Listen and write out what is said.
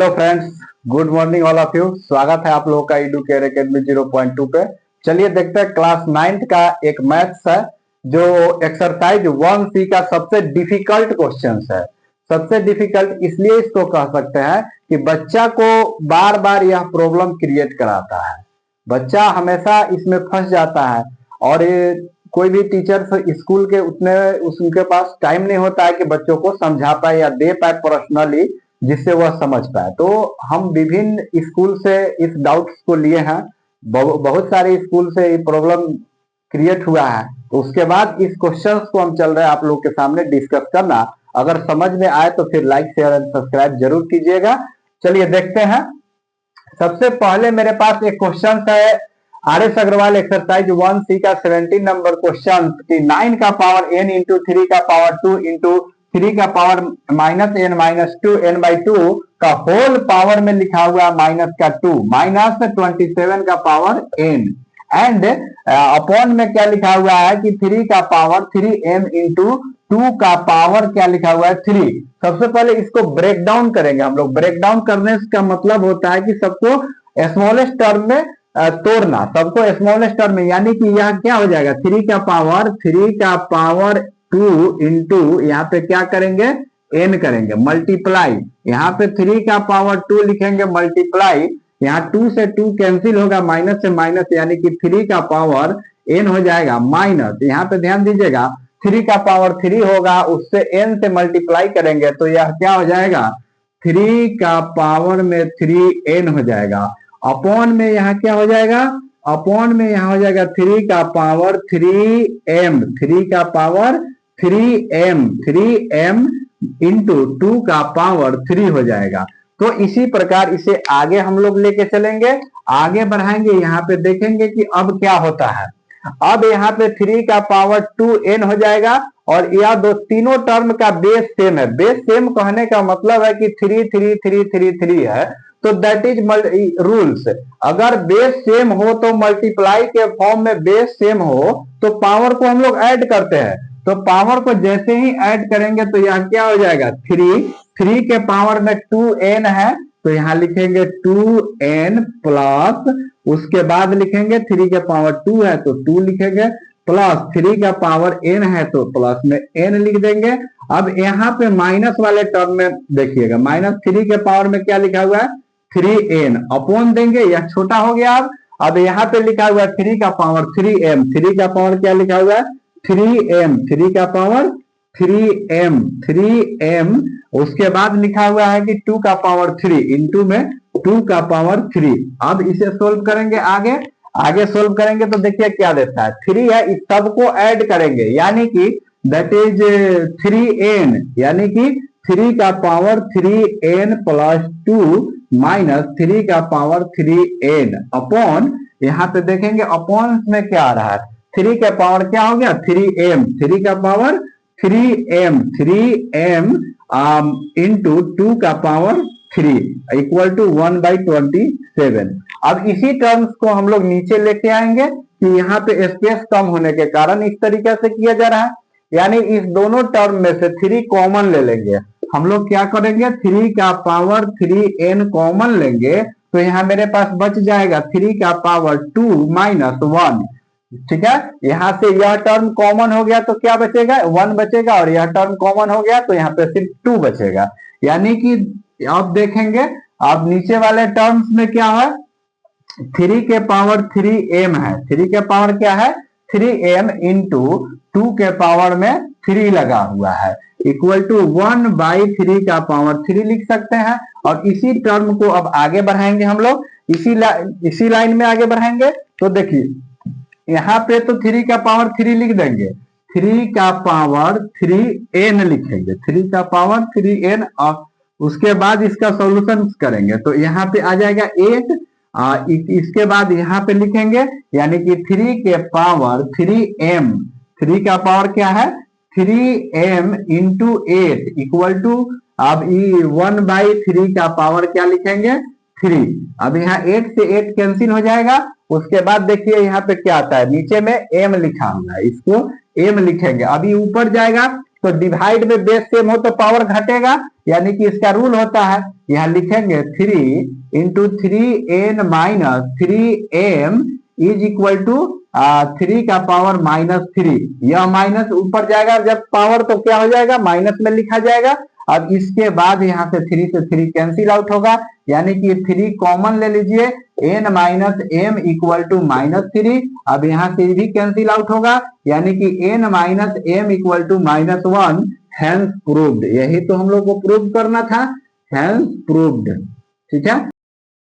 Hello friends, good morning all of you. स्वागत है आप लोगों का इडू केयर अकेडमी 0.2 पे। चलिए देखते हैं क्लास 9th का एक मैथ्स है जो एक्सरसाइज 1C का सबसे डिफिकल्ट क्वेश्चन है। सबसे डिफिकल्ट इसलिए इसको कह सकते हैं कि बच्चा को बार बार यह प्रॉब्लम क्रिएट कराता है। बच्चा हमेशा इसमें फंस जाता है और ये कोई भी टीचर स्कूल के उनके पास टाइम नहीं होता है कि बच्चों को समझा पाए या दे पाए पर्सनली, जिससे वह समझ पाए। तो हम विभिन्न स्कूल से इस डाउट्स को लिए हैं। बहुत सारे स्कूल से ये प्रॉब्लम क्रिएट हुआ है। तो उसके बाद इस क्वेश्चंस को हम चल रहे हैं आप लोग के सामने डिस्कस करना। अगर समझ में आए तो फिर लाइक शेयर एंड सब्सक्राइब जरूर कीजिएगा। चलिए देखते हैं। सबसे पहले मेरे पास एक क्वेश्चन है R S Agarwal exercise 1C का 17 नंबर क्वेश्चन कि 9 का पावर n इंटू 3 का पावर 2 इंटू 3 का पावर -n-2 n/2 का होल पावर में लिखा हुआ माइनस का 2 -27 का पावर n एंड अपॉन में क्या लिखा हुआ है कि 3 का पावर 3m इंटू 2 का पावर क्या लिखा हुआ है 3। सबसे पहले इसको ब्रेक डाउन करेंगे हम लोग। ब्रेक डाउन करने का मतलब होता है कि सबको स्मॉलेस्ट टर्म में तोड़ना, सबको स्मॉलेस्ट टर्म में, यानी कि यह क्या हो जाएगा 3 का पावर 2 इंटू यहाँ पे क्या करेंगे n करेंगे मल्टीप्लाई, यहाँ पे 3 का पावर 2 लिखेंगे मल्टीप्लाई, यहाँ 2 से 2 कैंसिल होगा, माइनस से माइनस, यानी कि 3 का पावर n हो जाएगा माइनस, यहाँ पे ध्यान दीजिएगा 3 का पावर 3 होगा, उससे n से मल्टीप्लाई करेंगे तो यह क्या हो जाएगा 3 का पावर में 3n हो जाएगा। अपॉन में यहाँ क्या हो जाएगा, अपॉन में यहाँ हो जाएगा 3 का पावर 3m, 3 का पावर 3m इंटू 2 का पावर 3 हो जाएगा। तो इसी प्रकार इसे आगे हम लोग लेके चलेंगे, आगे बढ़ाएंगे। यहाँ पे देखेंगे कि अब क्या होता है। अब यहाँ पे 3 का पावर 2n हो जाएगा और यह तीनों टर्म का बेस सेम है। बेस सेम कहने का मतलब है कि 3 3 3 3 3 है, तो दैट इज रूल्स। अगर बेस सेम हो तो मल्टीप्लाई के फॉर्म में बेस सेम हो तो पावर को हम लोग ऐड करते हैं। तो पावर को जैसे ही ऐड करेंगे तो यह क्या हो जाएगा 3 के पावर में 2n है तो यहां लिखेंगे 2n प्लस, उसके बाद लिखेंगे 3 के पावर 2 है तो 2 लिखेंगे प्लस 3 का पावर n है तो प्लस में n लिख देंगे। अब यहाँ पे माइनस वाले टर्म में देखिएगा -3 के पावर में क्या लिखा हुआ है 3n अपॉन देंगे, यह छोटा हो गया। अब यहाँ पे लिखा हुआ है 3 का पावर 3m, 3 का पावर क्या लिखा हुआ है 3m, 3 का पावर 3m, उसके बाद लिखा हुआ है कि 2 का पावर 3 इंटू में 2 का पावर 3। अब इसे सोल्व करेंगे, आगे सोल्व करेंगे तो देखिए क्या देता है 3 है, इस सबको ऐड करेंगे यानी कि दैट इज 3n, यानी कि 3 का पावर 3n प्लस 2 माइनस 3 का पावर 3n अपॉन, यहाँ पे देखेंगे अपॉन में क्या आ रहा है 3 का पावर क्या हो गया 3m, 3 का पावर 3m इंटू 2 का पावर 3 इक्वल टू 1/27। अब इसी टर्म्स को हम लोग नीचे लेके आएंगे कि यहाँ पे स्पेस कम होने के कारण इस तरीके से किया जा रहा है, यानी इस दोनों टर्म में से 3 कॉमन ले लेंगे। हम लोग क्या करेंगे 3 का पावर 3n कॉमन लेंगे तो यहाँ मेरे पास बच जाएगा 3 का पावर 2 माइनस 1। ठीक है, यहाँ से यह टर्म कॉमन हो गया तो क्या बचेगा 1 बचेगा, और यह टर्म कॉमन हो गया तो यहाँ पे सिर्फ 2 बचेगा। यानी कि अब देखेंगे अब नीचे वाले टर्म्स में क्या है 3 के पावर 3m है, 3 के पावर क्या है 3m इंटू 2 के पावर में 3 लगा हुआ है इक्वल टू 1/3 का पावर 3 लिख सकते हैं। और इसी टर्म को अब आगे बढ़ाएंगे हम लोग, इसी लाइन में आगे बढ़ाएंगे तो देखिए यहाँ पे तो 3 का पावर 3 लिख देंगे, 3 का पावर 3n लिखेंगे, 3 का पावर 3n, और उसके बाद इसका सॉल्यूशन करेंगे तो यहाँ पे आ जाएगा 8। इसके बाद यहाँ पे लिखेंगे यानी कि 3 के पावर 3m, 3 का पावर क्या है 3m इंटू 8 इक्वल टू, अब 1/3 का पावर क्या लिखेंगे 3। अब यहाँ 8 से 8 कैंसिल हो जाएगा। उसके बाद देखिए यहाँ पे क्या आता है नीचे में m लिखा हुआ है, इसको m लिखेंगे। अभी ऊपर जाएगा तो डिवाइड में बेस सेम हो तो पावर घटेगा, यानी कि इसका रूल होता है, यहाँ लिखेंगे 3 × 3n-3m इज इक्वल टू 3 का पावर -3। यह माइनस ऊपर जाएगा जब पावर तो क्या हो जाएगा, माइनस में लिखा जाएगा। अब इसके बाद यहाँ से 3 से 3 कैंसिल आउट होगा, यानी कि 3 कॉमन ले लीजिए, n-m इक्वल टू -3। अब यहाँ से भी कैंसिल आउट होगा, यानी कि n-m equal to -1। Hence proved, यही तो हम लोग को प्रूव करना था, हैंस प्रूव्ड। ठीक है।